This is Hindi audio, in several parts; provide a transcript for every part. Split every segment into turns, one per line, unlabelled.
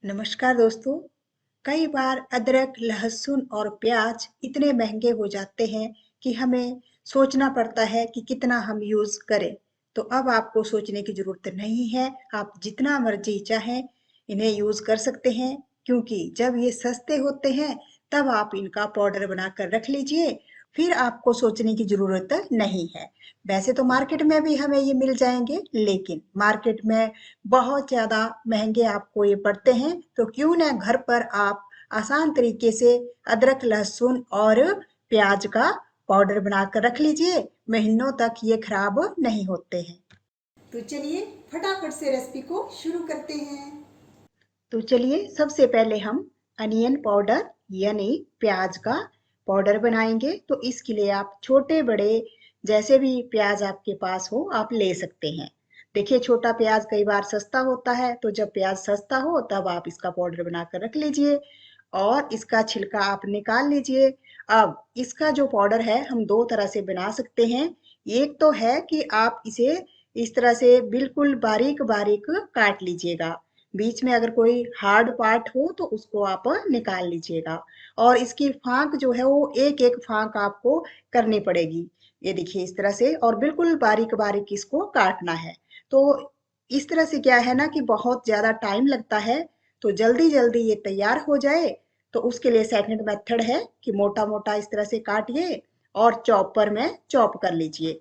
नमस्कार दोस्तों। कई बार अदरक, लहसुन और प्याज इतने महंगे हो जाते हैं कि हमें सोचना पड़ता है कि कितना हम यूज़ करें। तो अब आपको सोचने की ज़रूरत नहीं है, आप जितना मर्ज़ी चाहें इन्हें यूज़ कर सकते हैं, क्योंकि जब ये सस्ते होते हैं तब आप इनका पाउडर बनाकर रख लीजिए, फिर आपको सोचने की ज़रूरत नहीं है। वैसे तो मार्केट में भी हमें ये मिल जाएँगे, लेकिन मार्केट में बहुत ज़्यादा महँगे आपको ये पड़ते हैं, तो क्यों ना घर पर आप आसान तरीके से अदरक, लहसुन और प्याज का पाउडर बनाकर रख लीजिए, महीनों तक ये खराब नहीं होते हैं। तो चलिए फटाफट से रेसिपी को शुरू करते हैं। तो चलिए सबसे पहले हम अनियन पाउडर यानी प्याज का पाउडर बनाएंगे। तो इसके लिए आप छोटे बड़े जैसे भी प्याज आपके पास हो आप ले सकते हैं। देखिए छोटा प्याज कई बार सस्ता होता है, तो जब प्याज सस्ता हो तब आप इसका पाउडर बनाकर रख लीजिए और इसका छिलका आप निकाल लीजिए। अब इसका जो पाउडर है हम दो तरह से बना सकते हैं। एक तो है कि आप इसे इस तरह से बिल्कुल बारीक बारीक काट लीजिएगा, बीच में अगर कोई हार्ड पार्ट हो तो उसको आप निकाल लीजिएगा और इसकी फांक जो है वो एक एक फांक आपको करनी पड़ेगी। ये देखिए इस तरह से, और बिल्कुल बारीक बारीक इसको काटना है। तो इस तरह से क्या है ना कि बहुत ज्यादा टाइम लगता है, तो जल्दी जल्दी ये तैयार हो जाए तो उसके लिए सेकंड मेथड है कि मोटा मोटा इस तरह से काटिए और चॉपर में चॉप कर लीजिए।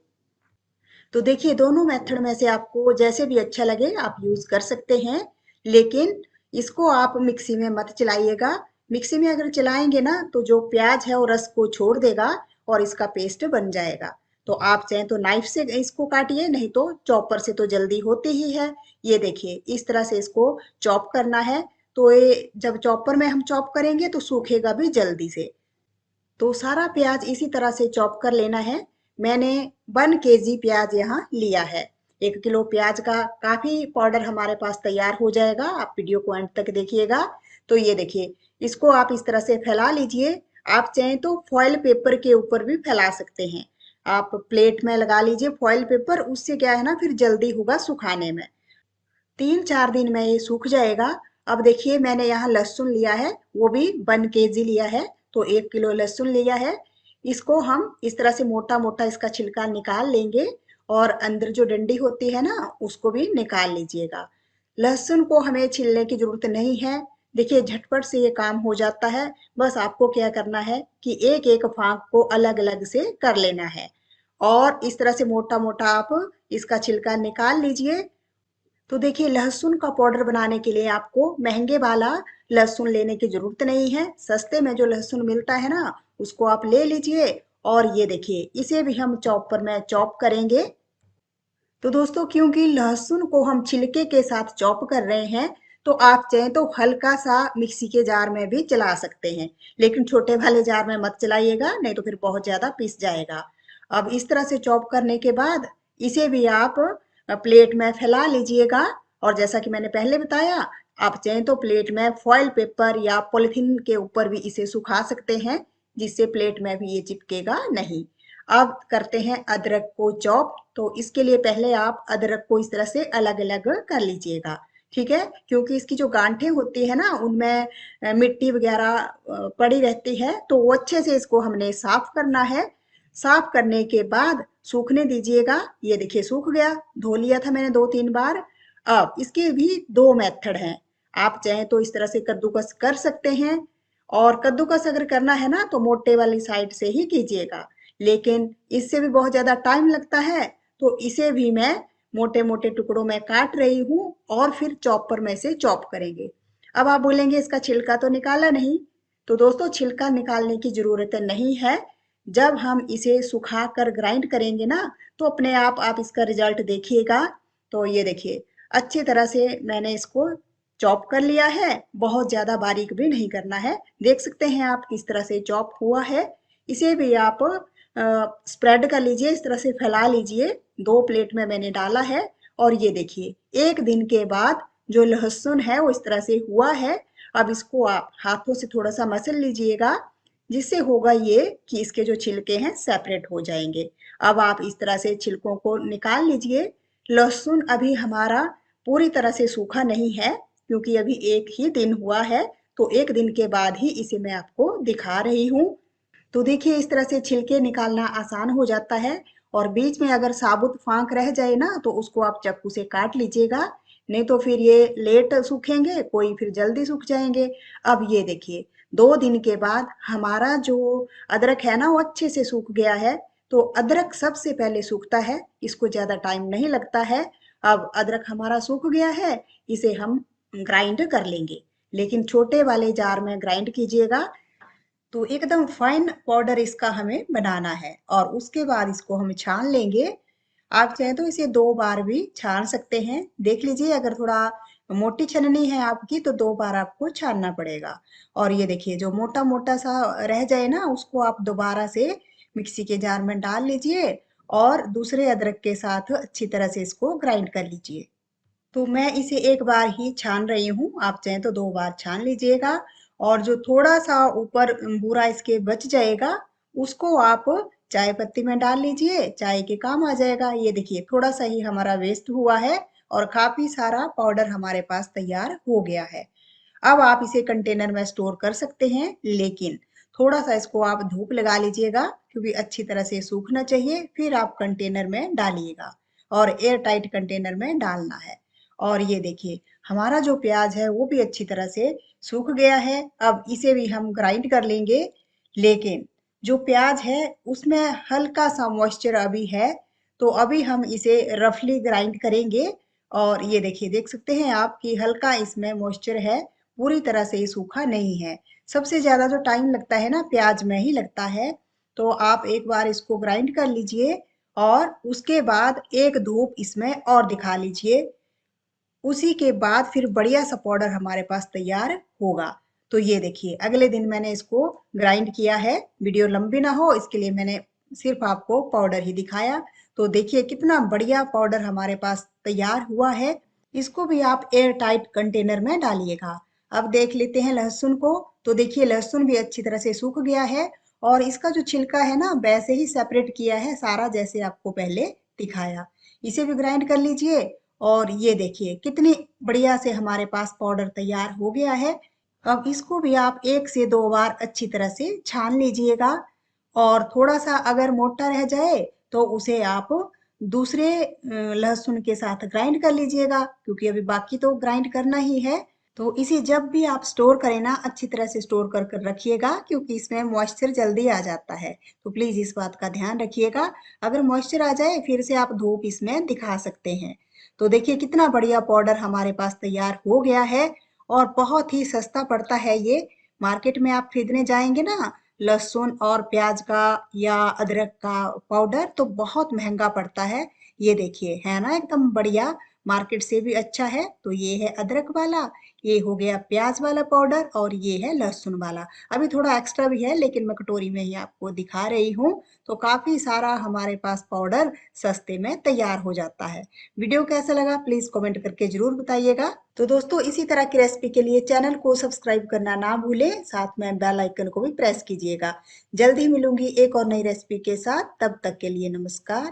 तो देखिए दोनों मेथड में से आपको जैसे भी अच्छा लगे आप यूज कर सकते हैं, लेकिन इसको आप मिक्सी में मत चलाइएगा। मिक्सी में अगर चलाएंगे ना तो जो प्याज है वो रस को छोड़ देगा और इसका पेस्ट बन जाएगा। तो आप चाहें तो नाइफ से इसको काटिए, नहीं तो चॉपर से तो जल्दी होती ही है। ये देखिए इस तरह से इसको चॉप करना है। तो ये जब चॉपर में हम चॉप करेंगे तो सूखेगा भी जल्दी से। तो सारा प्याज इसी तरह से चॉप कर लेना है। मैंने 1 केजी प्याज यहाँ लिया है। 1 किलो प्याज का काफी पाउडर हमारे पास तैयार हो जाएगा। आप वीडियो को एंड तक देखिएगा। तो ये देखिए इसको आप इस तरह से फैला लीजिए। आप चाहें तो फॉइल पेपर के ऊपर भी फैला सकते हैं। आप प्लेट में लगा लीजिए फॉइल पेपर, उससे क्या है ना फिर जल्दी होगा सुखाने में। 3-4 दिन में ये सूख जाएगा। अब देखिए मैंने यहाँ लहसुन लिया है, वो भी 1 केजी लिया है। तो 1 किलो लहसुन लिया है। इसको हम इस तरह से मोटा मोटा इसका छिलका निकाल लेंगे और अंदर जो डंडी होती है ना उसको भी निकाल लीजिएगा। लहसुन को हमें छीलने की जरूरत नहीं है। देखिए झटपट से ये काम हो जाता है। बस आपको क्या करना है कि एक एक फांक को अलग अलग से कर लेना है और इस तरह से मोटा मोटा आप इसका छिलका निकाल लीजिए। तो देखिए लहसुन का पाउडर बनाने के लिए आपको महंगे वाला लहसुन लेने की जरूरत नहीं है। सस्ते में जो लहसुन मिलता है ना उसको आप ले लीजिए और ये देखिए इसे भी हम चॉपर में चॉप करेंगे। तो दोस्तों क्योंकि लहसुन को हम छिलके के साथ चॉप कर रहे हैं, तो आप चाहें तो हल्का सा मिक्सी के जार में भी चला सकते हैं, लेकिन छोटे वाले जार में मत चलाइएगा, नहीं तो फिर बहुत ज्यादा पिस जाएगा। अब इस तरह से चॉप करने के बाद इसे भी आप प्लेट में फैला लीजिएगा। और जैसा कि मैंने पहले बताया, आप चाहें तो प्लेट में फॉइल पेपर या पॉलिथीन के ऊपर भी इसे सुखा सकते हैं, जिससे प्लेट में भी ये चिपकेगा नहीं। अब करते हैं अदरक को चॉप। तो इसके लिए पहले आप अदरक को इस तरह से अलग अलग कर लीजिएगा, ठीक है, क्योंकि इसकी जो गांठें होती है ना उनमें मिट्टी वगैरह पड़ी रहती है, तो वो अच्छे से इसको हमने साफ करना है। साफ करने के बाद सूखने दीजिएगा। ये देखिए सूख गया, धो लिया था मैंने 2-3 बार। अब इसके भी दो मेथड हैं। आप चाहें तो इस तरह से कद्दूकस कर सकते हैं, और कद्दूकस अगर करना है ना तो मोटे वाली साइड से ही कीजिएगा, लेकिन इससे भी बहुत ज्यादा टाइम लगता है। तो इसे भी मैं मोटे मोटे टुकड़ों में काट रही हूँ और फिर चॉपर में से चॉप करेंगे। अब आप बोलेंगे इसका छिलका तो निकाला नहीं। तो दोस्तों छिलका निकालने की जरूरत नहीं है। जब हम इसे सुखा कर ग्राइंड करेंगे ना तो अपने आप इसका रिजल्ट देखिएगा। तो ये देखिए अच्छी तरह से मैंने इसको चॉप कर लिया है, बहुत ज्यादा बारीक भी नहीं करना है। देख सकते हैं आप किस तरह से चॉप हुआ है। इसे भी आप स्प्रेड कर लीजिए, इस तरह से फैला लीजिए। 2 प्लेट में मैंने डाला है और ये देखिए 1 दिन के बाद जो लहसुन है वो इस तरह से हुआ है। अब इसको आप हाथों से थोड़ा सा मसल लीजिएगा, जिससे होगा ये कि इसके जो छिलके हैं सेपरेट हो जाएंगे। अब आप इस तरह से छिलकों को निकाल लीजिए। लहसुन अभी हमारा पूरी तरह से सूखा नहीं है, क्योंकि अभी एक ही दिन हुआ है, तो एक दिन के बाद ही इसे मैं आपको दिखा रही हूँ। तो देखिए इस तरह से छिलके निकालना आसान हो जाता है और बीच में अगर साबुत फांक रह जाए ना तो उसको आप चाकू से काट लीजिएगा, नहीं तो फिर ये लेट सूखेंगे, कोई फिर जल्दी सूख जाएंगे। अब ये देखिए 2 दिन के बाद हमारा जो अदरक है ना वो अच्छे से सूख गया है। तो अदरक सबसे पहले सूखता है, इसको ज्यादा टाइम नहीं लगता है। अब अदरक हमारा सूख गया है, इसे हम ग्राइंड कर लेंगे, लेकिन छोटे वाले जार में ग्राइंड कीजिएगा। तो एकदम फाइन पाउडर इसका हमें बनाना है और उसके बाद इसको हम छान लेंगे। आप चाहें तो इसे 2 बार भी छान सकते हैं। देख लीजिए अगर थोड़ा मोटी छननी है आपकी तो 2 बार आपको छानना पड़ेगा। और ये देखिए जो मोटा मोटा सा रह जाए ना उसको आप दोबारा से मिक्सी के जार में डाल लीजिए और दूसरे अदरक के साथ अच्छी तरह से इसको ग्राइंड कर लीजिए। तो मैं इसे एक बार ही छान रही हूँ, आप चाहें तो 2 बार छान लीजिएगा। और जो थोड़ा सा ऊपर बूरा इसके बच जाएगा उसको आप चाय पत्ती में डाल लीजिए, चाय के काम आ जाएगा। ये देखिए थोड़ा सा ही हमारा वेस्ट हुआ है और काफी सारा पाउडर हमारे पास तैयार हो गया है। अब आप इसे कंटेनर में स्टोर कर सकते हैं, लेकिन थोड़ा सा इसको आप धूप लगा लीजिएगा क्योंकि अच्छी तरह से सूखना चाहिए, फिर आप कंटेनर में डालिएगा और एयर टाइट कंटेनर में डालना है। और ये देखिए हमारा जो प्याज है वो भी अच्छी तरह से सूख गया है। अब इसे भी हम ग्राइंड कर लेंगे, लेकिन जो प्याज है उसमें हल्का सा मॉइस्चर अभी है, तो अभी हम इसे रफली ग्राइंड करेंगे। और ये देखिए देख सकते हैं आप कि हल्का इसमें मॉइस्चर है, पूरी तरह से ये सूखा नहीं है। सबसे ज्यादा जो टाइम लगता है ना प्याज में ही लगता है। तो आप एक बार इसको ग्राइंड कर लीजिए और उसके बाद एक धूप इसमें और दिखा लीजिए। उसी के बाद फिर बढ़िया सा पाउडर हमारे पास तैयार होगा। तो ये देखिए अगले दिन मैंने इसको ग्राइंड किया है, वीडियो लंबी ना हो इसके लिए मैंने सिर्फ आपको पाउडर ही दिखाया। तो देखिए कितना बढ़िया पाउडर हमारे पास तैयार हुआ है। इसको भी आप एयर टाइट कंटेनर में डालिएगा। अब देख लेते हैं लहसुन को। तो देखिए लहसुन भी अच्छी तरह से सूख गया है और इसका जो छिलका है ना वैसे ही सेपरेट किया है सारा, जैसे आपको पहले दिखाया। इसे भी ग्राइंड कर लीजिए और ये देखिए कितनी बढ़िया से हमारे पास पाउडर तैयार हो गया है। अब इसको भी आप 1 से 2 बार अच्छी तरह से छान लीजिएगा और थोड़ा सा अगर मोटा रह जाए तो उसे आप दूसरे लहसुन के साथ ग्राइंड कर लीजिएगा, क्योंकि अभी बाकी तो ग्राइंड करना ही है। तो इसे जब भी आप स्टोर करें ना अच्छी तरह से स्टोर कर कर रखिएगा, क्योंकि इसमें मॉइस्चर जल्दी आ जाता है। तो प्लीज इस बात का ध्यान रखिएगा। अगर मॉइस्चर आ जाए फिर से आप धूप इसमें दिखा सकते हैं। तो देखिए कितना बढ़िया पाउडर हमारे पास तैयार हो गया है और बहुत ही सस्ता पड़ता है ये। मार्केट में आप खरीदने जाएंगे ना लहसुन और प्याज का या अदरक का पाउडर तो बहुत महंगा पड़ता है। ये देखिए है ना एकदम बढ़िया, मार्केट से भी अच्छा है। तो ये है अदरक वाला, ये हो गया प्याज वाला पाउडर और ये है लहसुन वाला। अभी थोड़ा एक्स्ट्रा भी है लेकिन मैं कटोरी में ही आपको दिखा रही हूँ। तो काफी सारा हमारे पास पाउडर सस्ते में तैयार हो जाता है। वीडियो कैसा लगा प्लीज कमेंट करके जरूर बताइएगा। तो दोस्तों इसी तरह की रेसिपी के लिए चैनल को सब्सक्राइब करना ना भूलें, साथ में बेल आइकन को भी प्रेस कीजिएगा। जल्द ही मिलूंगी एक और नई रेसिपी के साथ, तब तक के लिए नमस्कार।